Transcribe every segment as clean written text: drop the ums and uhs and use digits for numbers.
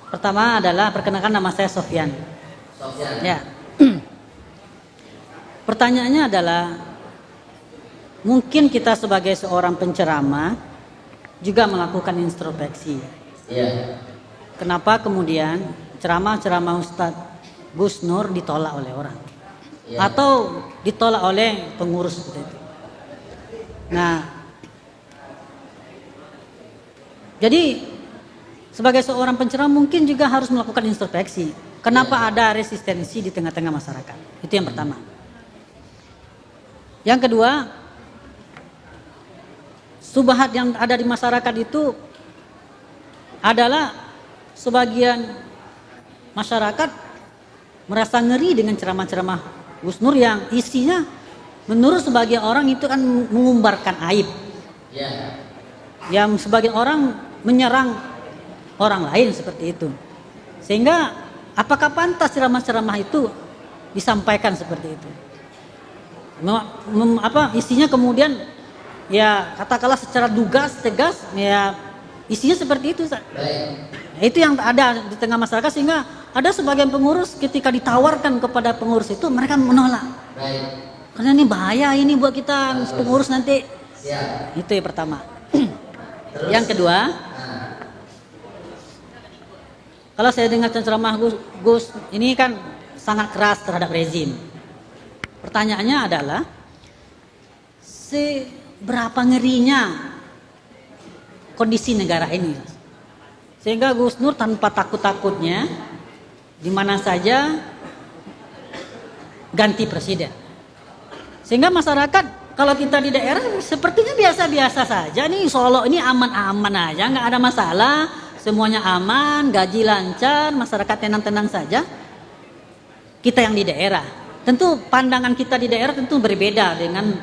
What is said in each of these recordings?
Pertama adalah perkenalkan, nama saya Sofyan. Sofyan. Ya. Pertanyaannya adalah, mungkin kita sebagai seorang penceramah juga melakukan introspeksi. Iya. Kenapa kemudian ceramah-ceramah Ustadz Gus Nur ditolak oleh orang, atau ditolak oleh pengurus seperti itu? Nah, jadi sebagai seorang penceramah mungkin juga harus melakukan introspeksi. Kenapa ada resistensi di tengah-tengah masyarakat? Itu yang pertama. Yang kedua, subhat yang ada di masyarakat itu adalah sebagian masyarakat merasa ngeri dengan ceramah-ceramah Gus Nur yang isinya menurut sebagian orang itu kan mengumbarkan aib. Yang sebagian orang menyerang orang lain seperti itu. Sehingga apakah pantas ceramah-ceramah itu disampaikan seperti itu? Isinya kemudian ya katakanlah secara tegas ya isinya seperti itu. Itu yang ada di tengah masyarakat, sehingga ada sebagian pengurus ketika ditawarkan kepada pengurus itu mereka menolak. Karena ini bahaya ini buat kita pengurus nanti. Itu yang pertama. Yang kedua, kalau saya dengar ceramah Gus ini kan sangat keras terhadap rezim. Pertanyaannya adalah, seberapa ngerinya kondisi negara ini, sehingga Gus Nur tanpa takut-takutnya di mana saja ganti presiden. Sehingga masyarakat kalau kita di daerah sepertinya biasa-biasa saja nih, Solo ini aman-aman aja, nggak ada masalah, semuanya aman, gaji lancar, masyarakat tenang-tenang saja. Kita yang di daerah, tentu pandangan kita di daerah tentu berbeda dengan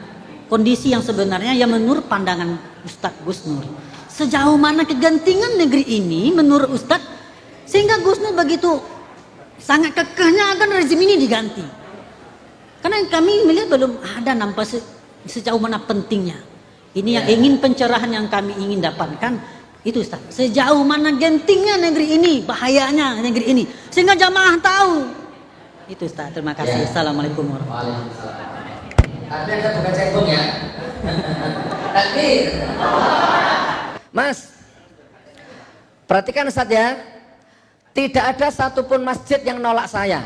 kondisi yang sebenarnya yang menurut pandangan Ustadz Gus Nur. Sejauh mana kegentingan negeri ini menurut Ustadz sehingga Gus Nur begitu sangat kekehnya akan rezim ini diganti? Karena kami melihat belum ada nampak sejauh mana pentingnya. Ini yang ingin pencerahan yang kami ingin dapatkan itu, Ustaz. Sejauh mana gentingnya negeri ini, bahayanya negeri ini, sehingga jamaah tahu. Itu, Ustaz. Terima kasih. Assalamualaikum warahmatullahi wabarakatuh. Tapi ada bukan cekung ya. Takbir. Mas, perhatikan Ustaz ya. Tidak ada satupun masjid yang nolak saya.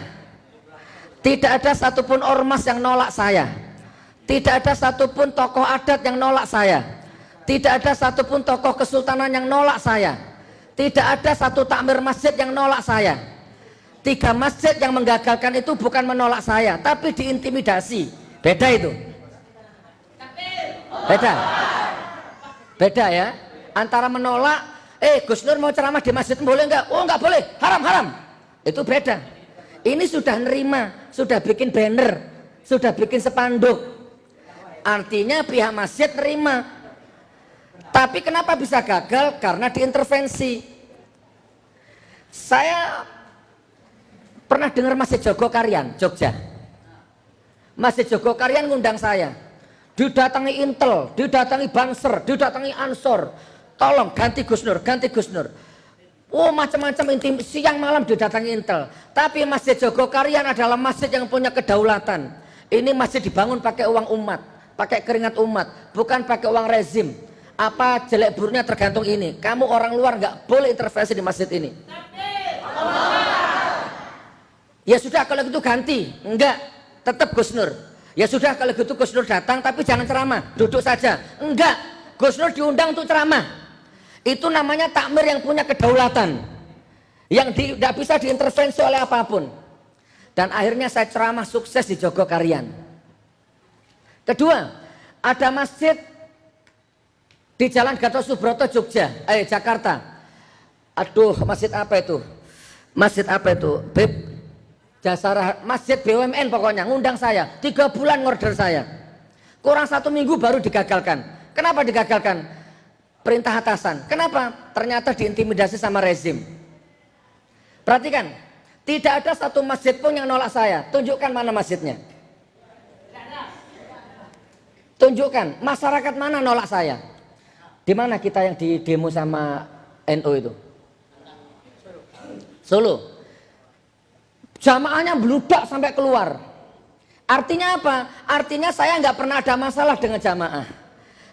Tidak ada satupun ormas yang nolak saya. Tidak ada satupun tokoh adat yang nolak saya. Tidak ada satupun tokoh kesultanan yang nolak saya. Tidak ada satu takmir masjid yang nolak saya. 3 masjid yang menggagalkan itu bukan menolak saya, tapi diintimidasi. Beda itu. Beda ya. Antara menolak, Gus Nur mau ceramah di masjid boleh enggak? Oh enggak boleh, haram. Itu beda. Ini sudah nerima, sudah bikin banner, sudah bikin spanduk. Artinya pihak masjid nerima. Tapi kenapa bisa gagal? Karena diintervensi. Saya pernah dengar Masjid Jogokarian, Jogja. Masjid Jogokarian ngundang saya. Didatangi Intel, didatangi Banser, didatangi Ansor. Tolong ganti Gus Nur, ganti Gus Nur. Oh macam-macam, siang malam didatangi Intel. Tapi Masjid Jogokarian adalah masjid yang punya kedaulatan. Ini masjid dibangun pakai uang umat, pakai keringat umat, bukan pakai uang rezim. Apa jelek buruknya tergantung ini. Kamu orang luar nggak boleh intervensi di masjid ini. Ya sudah kalau gitu ganti. Enggak, tetap Gus Nur. Ya sudah kalau gitu Gus Nur datang tapi jangan ceramah, duduk saja. Enggak, Gus Nur diundang untuk ceramah. Itu namanya takmir yang punya kedaulatan, yang tidak bisa diintervensi oleh apapun. Dan akhirnya saya ceramah sukses di Jogokarian. Kedua, ada masjid di Jalan Gatot Subroto Jakarta. Aduh, masjid apa itu? Masjid apa itu? Masjid BUMN pokoknya ngundang saya. 3 bulan ngorder saya. Kurang 1 minggu baru digagalkan. Kenapa digagalkan? Perintah atasan. Kenapa? Ternyata diintimidasi sama rezim. Perhatikan, tidak ada satu masjid pun yang nolak saya. Tunjukkan mana masjidnya. Tunjukkan, masyarakat mana nolak saya. Di mana kita yang di demo sama NU itu? Solo. Jamaahnya bludak sampai keluar. Artinya apa? Artinya saya nggak pernah ada masalah dengan jamaah.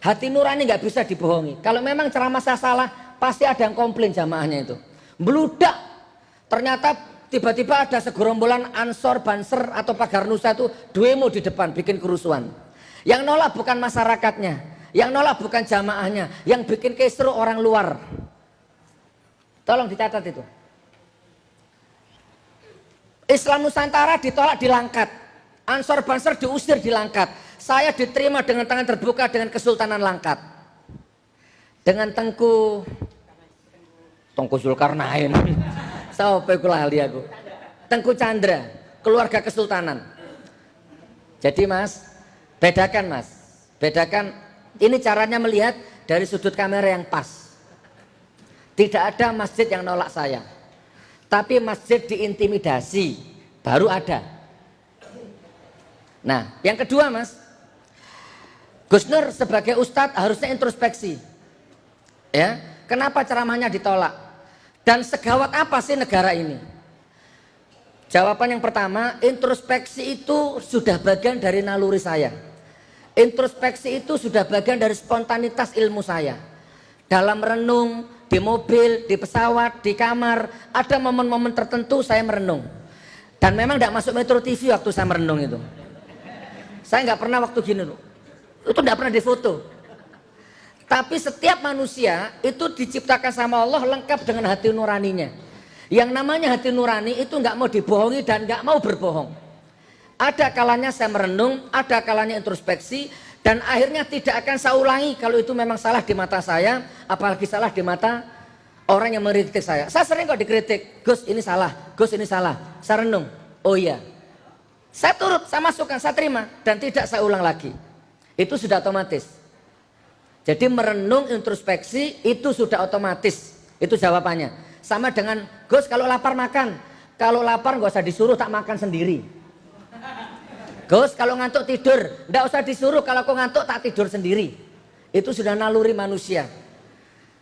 Hati nurani nggak bisa dibohongi. Kalau memang ceramah saya salah, pasti ada yang komplain jamaahnya itu. Bludak. Ternyata tiba-tiba ada segerombolan ansor, banser atau pagar nusa itu demo di depan bikin kerusuhan. Yang nolak bukan masyarakatnya, yang nolak bukan jamaahnya, yang bikin kisruh orang luar. Tolong dicatat itu. Islam Nusantara ditolak di Langkat, ansor banser diusir di Langkat. Saya diterima dengan tangan terbuka dengan Kesultanan Langkat, dengan Tengku Zulkarnain. Sampai lali aku. Tengku Chandra, keluarga kesultanan. Jadi mas, bedakan. Ini caranya melihat dari sudut kamera yang pas. Tidak ada masjid yang nolak saya, tapi masjid diintimidasi baru ada. Nah, yang kedua mas, Gus Nur sebagai ustadz harusnya introspeksi. Ya, kenapa ceramahnya ditolak? Dan segawat apa sih negara ini? Jawaban yang pertama, introspeksi itu sudah bagian dari naluri saya. Introspeksi itu sudah bagian dari spontanitas ilmu saya. Dalam renung, di mobil, di pesawat, di kamar, ada momen-momen tertentu saya merenung. Dan memang tidak masuk Metro TV waktu saya merenung itu. Saya nggak pernah waktu gini loh. Itu tidak pernah difoto. Tapi setiap manusia itu diciptakan sama Allah lengkap dengan hati nuraninya. Yang namanya hati nurani itu nggak mau dibohongi dan nggak mau berbohong. Ada kalanya saya merenung, ada kalanya introspeksi, dan akhirnya tidak akan saya ulangi kalau itu memang salah di mata saya, apalagi salah di mata orang yang mengkritik saya. Saya sering kok dikritik, Gus ini salah, Gus ini salah. Saya renung, oh iya. Saya turut, saya masukkan, saya terima, dan tidak saya ulang lagi. Itu sudah otomatis. Jadi merenung introspeksi itu sudah otomatis. Itu jawabannya. Sama dengan Gus kalau lapar makan. Kalau lapar nggak usah disuruh, tak makan sendiri. Gus kalau ngantuk tidur, nggak usah disuruh, kalau aku ngantuk tak tidur sendiri. Itu sudah naluri manusia.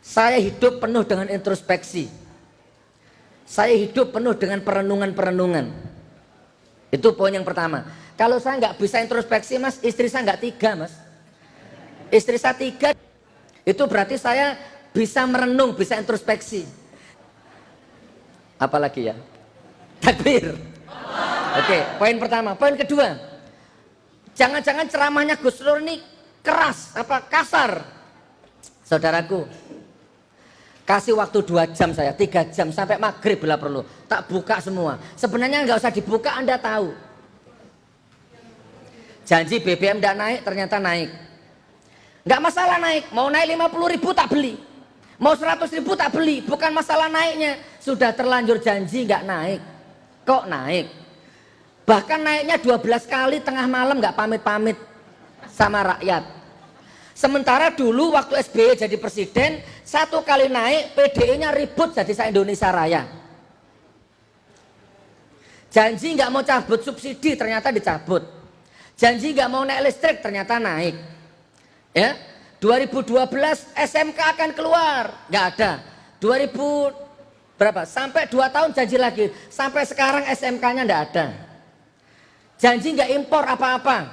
Saya hidup penuh dengan introspeksi. Saya hidup penuh dengan perenungan-perenungan. Itu poin yang pertama. Kalau saya nggak bisa introspeksi mas, istri saya nggak 3 mas. Istri saya 3, itu berarti saya bisa merenung, bisa introspeksi. Apalagi ya? Takbir. Oke, poin pertama. Poin kedua, jangan-jangan ceramahnya Gus Nur ini keras, kasar. Saudaraku, kasih waktu 2 jam saya, 3 jam sampai maghrib bila perlu. Tak buka semua. Sebenarnya nggak usah dibuka, Anda tahu. Janji BBM tidak naik, ternyata naik. Nggak masalah naik, mau naik 50.000 tak beli, mau 100.000 tak beli, bukan masalah naiknya. Sudah terlanjur janji nggak naik, kok naik. Bahkan naiknya 12 kali tengah malam nggak pamit-pamit sama rakyat. Sementara dulu waktu SBY jadi presiden, 1 kali naik PDI-nya ribut jadi se-Indonesia Raya. Janji nggak mau cabut subsidi, ternyata dicabut. Janji nggak mau naik listrik, ternyata naik. Ya, 2012 SMK akan keluar, nggak ada. 2000 berapa? Sampai 2 tahun janji lagi, sampai sekarang SMK-nya nggak ada. Janji nggak impor apa-apa.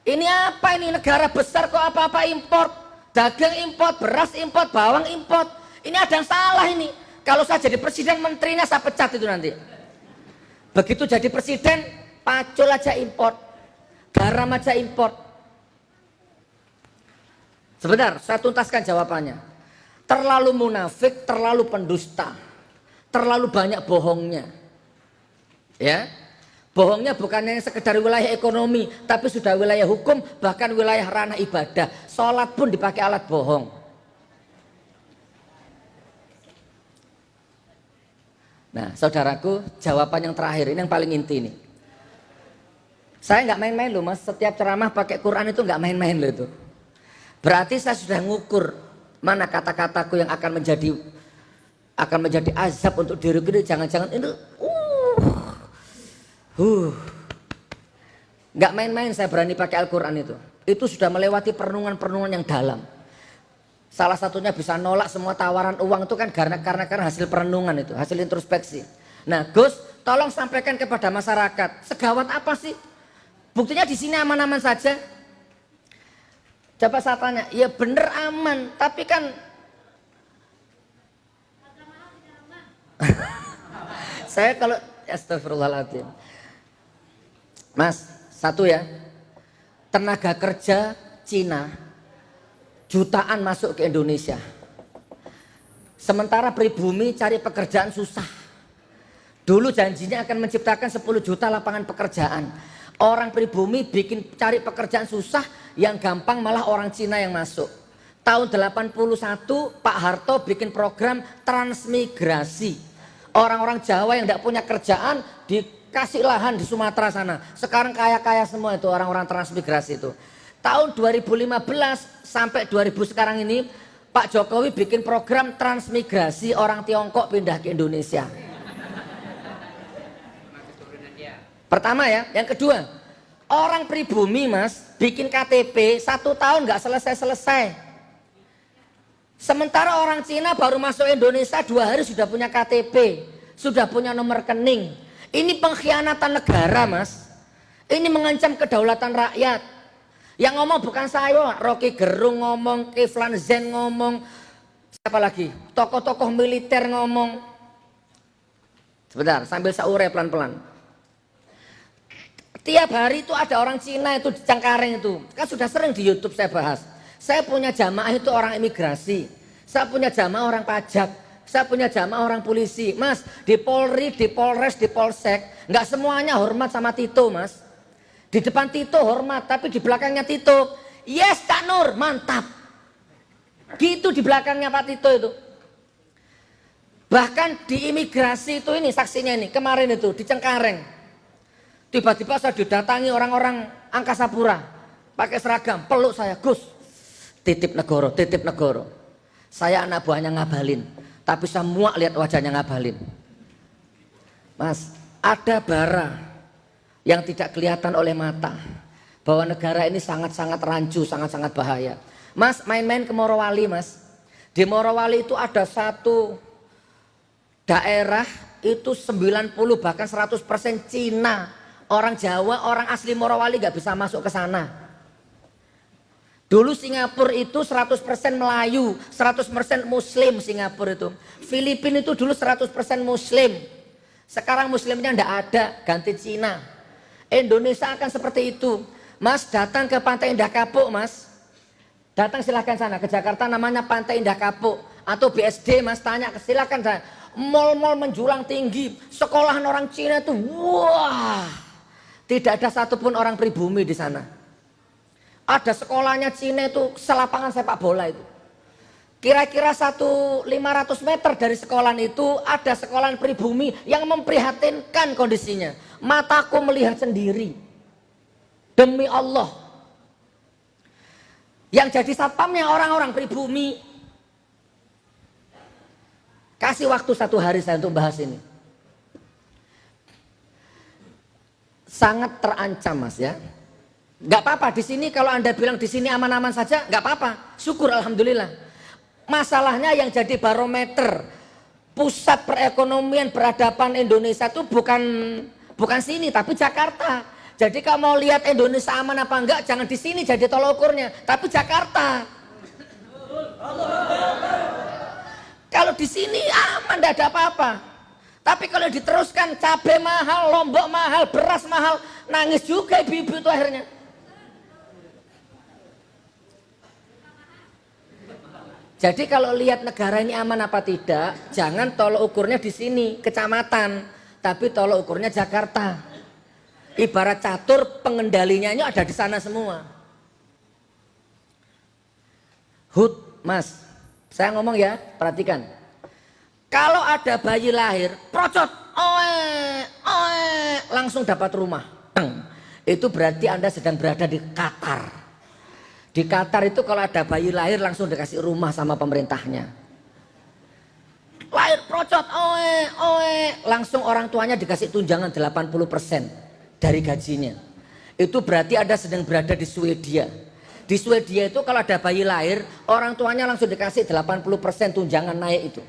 Ini apa ini, negara besar kok apa-apa impor? Dagang impor, beras impor, bawang impor. Ini ada yang salah ini. Kalau saya jadi presiden, menterinya saya pecat itu nanti. Begitu jadi presiden, pacul aja impor, garam aja impor. Sebentar, saya tuntaskan jawabannya. Terlalu munafik, terlalu pendusta, terlalu banyak bohongnya. Ya, bohongnya bukan hanya sekedar wilayah ekonomi, tapi sudah wilayah hukum, bahkan wilayah ranah ibadah. Sholat pun dipakai alat bohong. Nah, saudaraku, jawaban yang terakhir ini yang paling inti nih. Saya nggak main-main loh mas, setiap ceramah pakai Quran itu nggak main-main loh itu. Berarti saya sudah ngukur mana kata-kataku yang akan menjadi azab untuk diriku ini. Jangan-jangan ini nggak main-main saya berani pakai Al-Quran itu. Itu sudah melewati perenungan-perenungan yang dalam. Salah satunya bisa nolak semua tawaran uang itu kan karena hasil perenungan itu, hasil introspeksi. Nah, Gus, tolong sampaikan kepada masyarakat, segawat apa sih? Buktinya di sini aman-aman saja. Coba saya tanya, ya bener aman, tapi kan saya kalau astagfirullahaladzim. Mas, satu ya, tenaga kerja Cina jutaan masuk ke Indonesia. Sementara pribumi cari pekerjaan susah. Dulu janjinya akan menciptakan 10 juta lapangan pekerjaan. Orang pribumi bikin cari pekerjaan susah, yang gampang malah orang Cina yang masuk. Tahun 81 Pak Harto bikin program transmigrasi. Orang-orang Jawa yang tidak punya kerjaan dikasih lahan di Sumatera sana. Sekarang kaya-kaya semua itu orang-orang transmigrasi itu. Tahun 2015 sampai 2000 sekarang ini Pak Jokowi bikin program transmigrasi orang Tiongkok pindah ke Indonesia. Pertama ya, yang kedua, orang pribumi mas bikin KTP 1 tahun nggak selesai-selesai. Sementara orang Cina baru masuk Indonesia 2 hari sudah punya KTP, sudah punya nomor rekening. Ini pengkhianatan negara mas. Ini mengancam kedaulatan rakyat. Yang ngomong bukan saya, Rocky Gerung ngomong, Kiflan Zen ngomong, siapa lagi? Tokoh-tokoh militer ngomong. Sebentar, sambil saya urai pelan-pelan. Tiap hari itu ada orang Cina itu di Cengkareng itu. Kan sudah sering di YouTube saya bahas. Saya punya jamaah itu orang imigrasi. Saya punya jamaah orang pajak. Saya punya jamaah orang polisi. Mas, di Polri, di Polres, di Polsek, nggak semuanya hormat sama Tito mas. Di depan Tito hormat, tapi di belakangnya Tito, yes Kak Nur, mantap. Gitu di belakangnya Pak Tito itu. Bahkan di imigrasi itu ini saksinya ini, kemarin itu di Cengkareng. Tiba-tiba saya didatangi orang-orang Angkasa Pura, pakai seragam, peluk saya, Gus, titip negoro, titip negoro. Saya anak buahnya Ngabalin, tapi saya muak lihat wajahnya Ngabalin. Mas, ada bara yang tidak kelihatan oleh mata, bahwa negara ini sangat-sangat rancu, sangat-sangat bahaya. Mas, main-main ke Morowali mas. Di Morowali itu ada satu daerah itu 90 bahkan 100% Cina. Orang Jawa, orang asli Morowali gak bisa masuk ke sana. Dulu Singapura itu 100% Melayu, 100% Muslim Singapura itu. Filipina itu dulu 100% Muslim. Sekarang Muslimnya ndak ada, ganti Cina. Indonesia akan seperti itu. Mas datang ke Pantai Indah Kapuk mas. Datang silahkan sana ke Jakarta namanya Pantai Indah Kapuk. Atau BSD mas tanya silahkan sana. Mall-mall menjulang tinggi. Sekolahan orang Cina itu wah. Tidak ada satupun orang pribumi di sana. Ada sekolahnya Cina itu selapangan sepak bola itu. Kira-kira 500 meter dari sekolahan itu ada sekolahan pribumi yang memprihatinkan kondisinya. Mataku melihat sendiri. Demi Allah. Yang jadi satpamnya orang-orang pribumi. Kasih waktu 1 hari saya untuk bahas ini. Sangat terancam mas ya. Gak apa-apa di sini kalau anda bilang di sini aman-aman saja, gak apa-apa. Syukur alhamdulillah. Masalahnya yang jadi barometer pusat perekonomian peradaban Indonesia itu bukan sini tapi Jakarta. Jadi kalau mau lihat Indonesia aman apa enggak jangan di sini jadi tolok ukurnya, tapi Jakarta. Kalau di sini aman tidak ada apa-apa. Tapi kalau diteruskan cabai mahal, lombok mahal, beras mahal, nangis juga ibu-ibu itu akhirnya. Jadi kalau lihat negara ini aman apa tidak, jangan tolok ukurnya di sini kecamatan, tapi tolok ukurnya Jakarta. Ibarat catur pengendalinya ada di sana semua. Hud, mas, saya ngomong ya, perhatikan. Kalau ada bayi lahir, procot, langsung dapat rumah. Itu berarti Anda sedang berada di Qatar. Di Qatar itu kalau ada bayi lahir langsung dikasih rumah sama pemerintahnya. Lahir procot, langsung orang tuanya dikasih tunjangan 80% dari gajinya. Itu berarti Anda sedang berada di Swedia. Di Swedia itu kalau ada bayi lahir, orang tuanya langsung dikasih 80% tunjangan naik itu.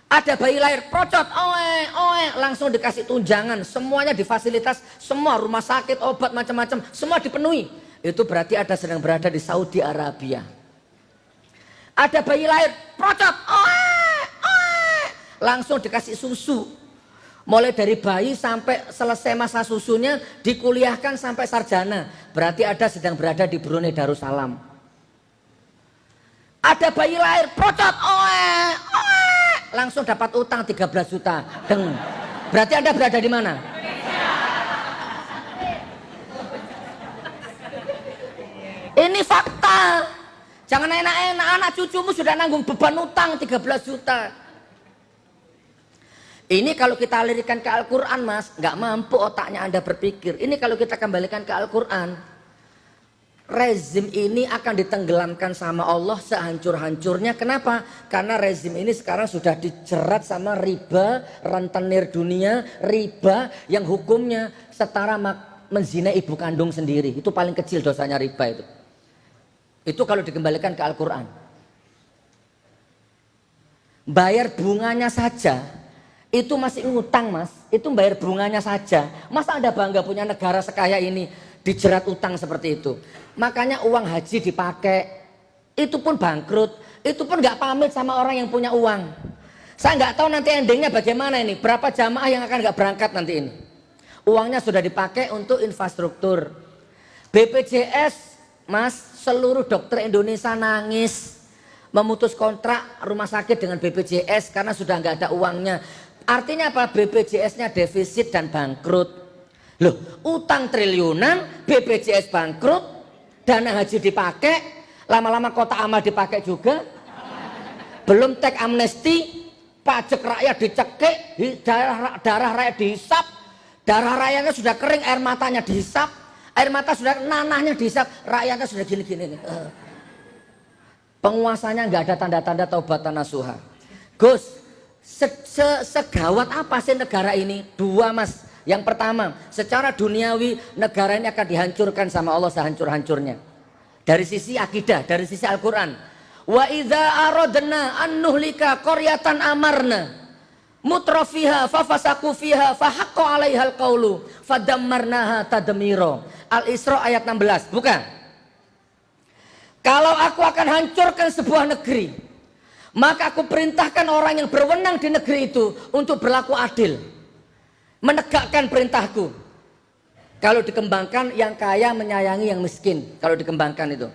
Ada bayi lahir, procot, oe, langsung dikasih tunjangan. Semuanya difasilitas, semua rumah sakit, obat, macam-macam, semua dipenuhi. Itu berarti ada sedang berada di Saudi Arabia. Ada bayi lahir, procot, oe, langsung dikasih susu. Mulai dari bayi sampai selesai masa susunya, dikuliahkan sampai sarjana. Berarti ada sedang berada di Brunei Darussalam. Ada bayi lahir, procot, oe, langsung dapat utang 13 juta. Berarti Anda berada di mana? Ini fakta. Jangan enak-enak, anak cucumu sudah nanggung beban utang 13 juta. Ini kalau kita alirkan ke Al-Quran, Mas, nggak mampu otaknya Anda berpikir. Ini kalau kita kembalikan ke Al-Quran, rezim ini akan ditenggelamkan sama Allah sehancur-hancurnya. Kenapa? Karena rezim ini sekarang sudah dijerat sama riba, rentenir dunia, riba yang hukumnya setara menzinai ibu kandung sendiri. Itu paling kecil dosanya riba itu. Itu kalau dikembalikan ke Al-Quran. Bayar bunganya saja itu masih ngutang, Mas. Itu bayar bunganya saja. Masa Anda bangga punya negara sekaya ini dijerat utang seperti itu? Makanya uang haji dipakai, itu pun bangkrut, itu pun nggak pamit sama orang yang punya uang. Saya nggak tahu nanti endingnya bagaimana ini. Berapa jamaah yang akan nggak berangkat nanti ini? Uangnya sudah dipakai untuk infrastruktur. BPJS, Mas, seluruh dokter Indonesia nangis memutus kontrak rumah sakit dengan BPJS karena sudah nggak ada uangnya. Artinya apa? BPJS-nya defisit dan bangkrut. Loh, utang triliunan, BPJS bangkrut, dana haji dipakai, lama-lama kota amal dipakai juga. Belum teks amnesti, pajak rakyat dicekik, darah rakyat dihisap, darah rakyatnya sudah kering, air matanya dihisap, air mata sudah nanahnya dihisap, rakyatnya sudah gini-gini nih. Penguasanya nggak ada tanda-tanda taubatan nasuha. Gus, segawat apa sih negara ini? Dua, Mas. Yang pertama, secara duniawi negara ini akan dihancurkan sama Allah sehancur-hancurnya. Dari sisi akidah, dari sisi Al-Quran. Wa idza aradna an nuhlika qaryatan amarna mutrafiha fafasaku fiha fahaqqa 'alaihal qaulu fadammarnaha tadmira. Al-Isra ayat 16. Bukan. Kalau aku akan hancurkan sebuah negeri, maka aku perintahkan orang yang berwenang di negeri itu untuk berlaku adil, menegakkan perintahku. Kalau dikembangkan, yang kaya menyayangi yang miskin. Kalau dikembangkan itu,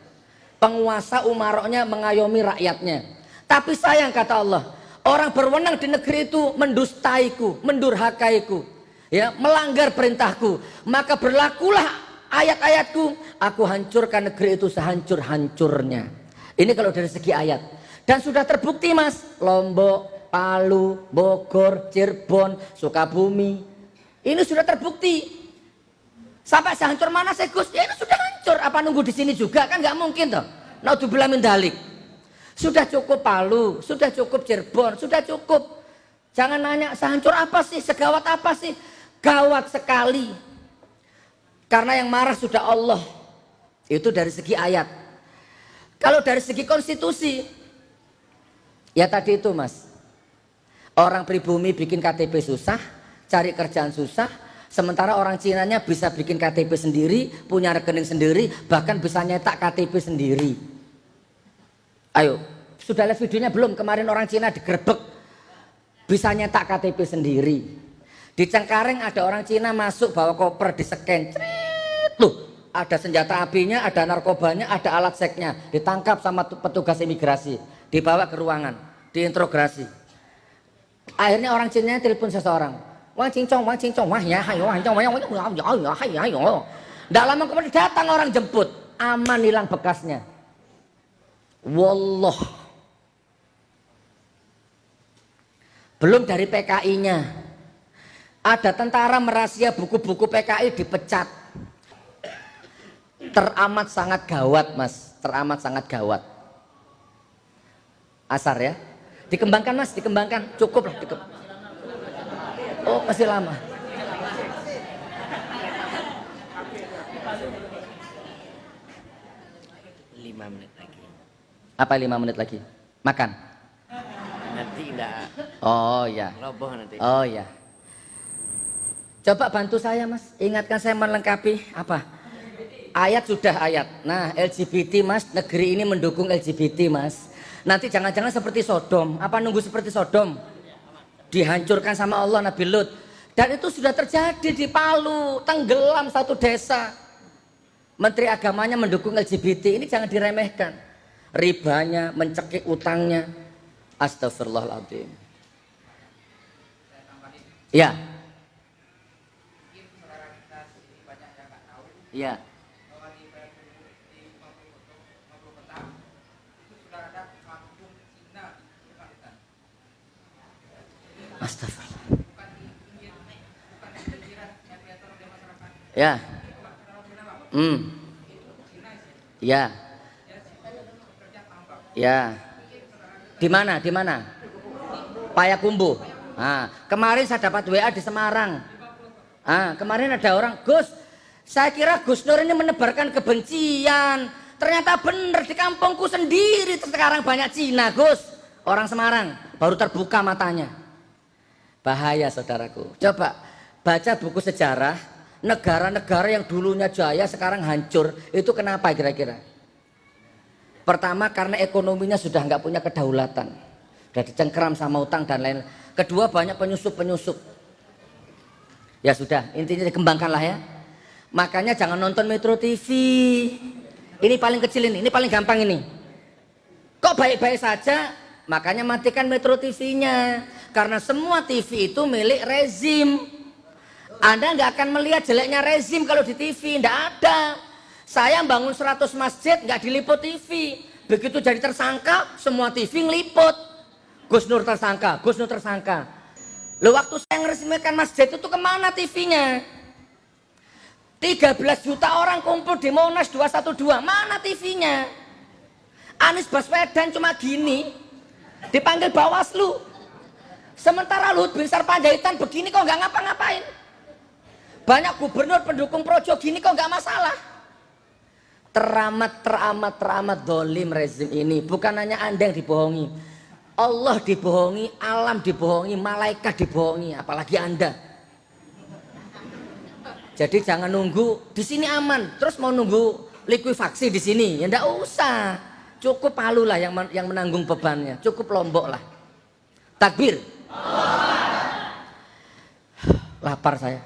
penguasa umaroknya mengayomi rakyatnya. Tapi sayang, kata Allah, orang berwenang di negeri itu mendustaiku, mendurhakaiku, ya, melanggar perintahku. Maka berlakulah ayat-ayatku, aku hancurkan negeri itu sehancur-hancurnya. Ini kalau dari segi ayat. Dan sudah terbukti, Mas, Lombok, Palu, Bogor, Cirebon, Sukabumi, ini sudah terbukti. Sampai sehancur mana sih, Gus? Ya ini sudah hancur. Apa nunggu di sini juga? Kan nggak mungkin toh. Naudzubillah min dzalik. Sudah cukup Palu, sudah cukup Cirebon, sudah cukup. Jangan nanya sehancur apa sih, segawat apa sih? Gawat sekali. Karena yang marah sudah Allah. Itu dari segi ayat. Kalau dari segi konstitusi, ya tadi itu, Mas, orang pribumi bikin KTP susah, cari kerjaan susah, sementara orang Cinanya bisa bikin KTP sendiri, punya rekening sendiri, bahkan bisa nyetak KTP sendiri. Ayo, sudah lihat videonya belum? Kemarin orang Cina digerebek, bisa nyetak KTP sendiri. Di Cengkareng ada orang Cina masuk bawa koper, di-scan, loh, ada senjata apinya, ada narkobanya, ada alat seksnya, ditangkap sama petugas imigrasi, dibawa ke ruangan, diinterogasi. Akhirnya orang Cina telepon seseorang, wang cincong, wah ya, hayo, hayo. Tidak lama kemudian datang orang jemput, aman hilang bekasnya. Wallah. Belum dari PKI-nya, ada tentara merahasia buku-buku PKI dipecat. Teramat sangat gawat, Mas, teramat sangat gawat. Asar ya, dikembangkan, Mas, dikembangkan, cukup lah. Oh, masih lama. 5 menit lagi. Apa 5 menit lagi? Makan? Nanti enggak Oh ya. roboh nanti. Oh ya. Coba bantu saya mas, ingatkan saya melengkapi apa? Ayat sudah ayat. Nah LGBT mas, negeri ini mendukung LGBT mas. Nanti jangan-jangan seperti Sodom. Apa nunggu seperti Sodom? Dihancurkan sama Allah Nabi Lut. Dan itu sudah terjadi di Palu, tenggelam satu desa. Menteri agamanya mendukung LGBT, ini jangan diremehkan. Ribanya, mencekik utangnya. Astagfirullahaladzim. Ya. Ya. Astagfirullah. Ya. Ya. Ya. Di mana? Di mana? Payakumbuh. Ah, kemarin saya dapat WA di Semarang. Ah, kemarin ada orang, Gus, saya kira Gus Nur ini menebarkan kebencian. Ternyata benar di kampungku sendiri sekarang banyak Cina, Gus. Orang Semarang baru terbuka matanya. Bahaya saudaraku. Coba baca buku sejarah negara-negara yang dulunya jaya sekarang hancur. Itu kenapa kira-kira? Pertama karena ekonominya sudah nggak punya kedaulatan. Sudah dicengkeram sama utang dan lain-lain. Kedua banyak penyusup-penyusup. Ya sudah, intinya dikembangkanlah ya. Makanya jangan nonton Metro TV. Ini paling kecil ini paling gampang ini. Kok baik-baik saja? Makanya matikan Metro TV-nya. Karena semua TV itu milik rezim. Anda nggak akan melihat jeleknya rezim kalau di TV, nggak ada. Saya bangun 100 masjid nggak diliput TV. Begitu jadi tersangka, semua TV ngeliput. Gus Nur tersangka, Gus Nur tersangka. Loh waktu saya meresmikan masjid itu kemana TV-nya? 13 juta orang kumpul di Monas 212, mana TV-nya? Anies Baswedan cuma gini, dipanggil Bawaslu. Sementara Luhut Binsar Panjaitan begini kok nggak ngapa-ngapain. Banyak gubernur pendukung Projo gini kok nggak masalah. Teramat dolim rezim ini. Bukan hanya Anda yang dibohongi, Allah dibohongi, alam dibohongi, malaikat dibohongi, apalagi Anda. Jadi jangan nunggu di sini aman, terus mau nunggu likuifaksi di sini, ya ndak usah. Cukup Palu lah yang menanggung bebannya, cukup Lombok lah. Takbir. Lapar saya.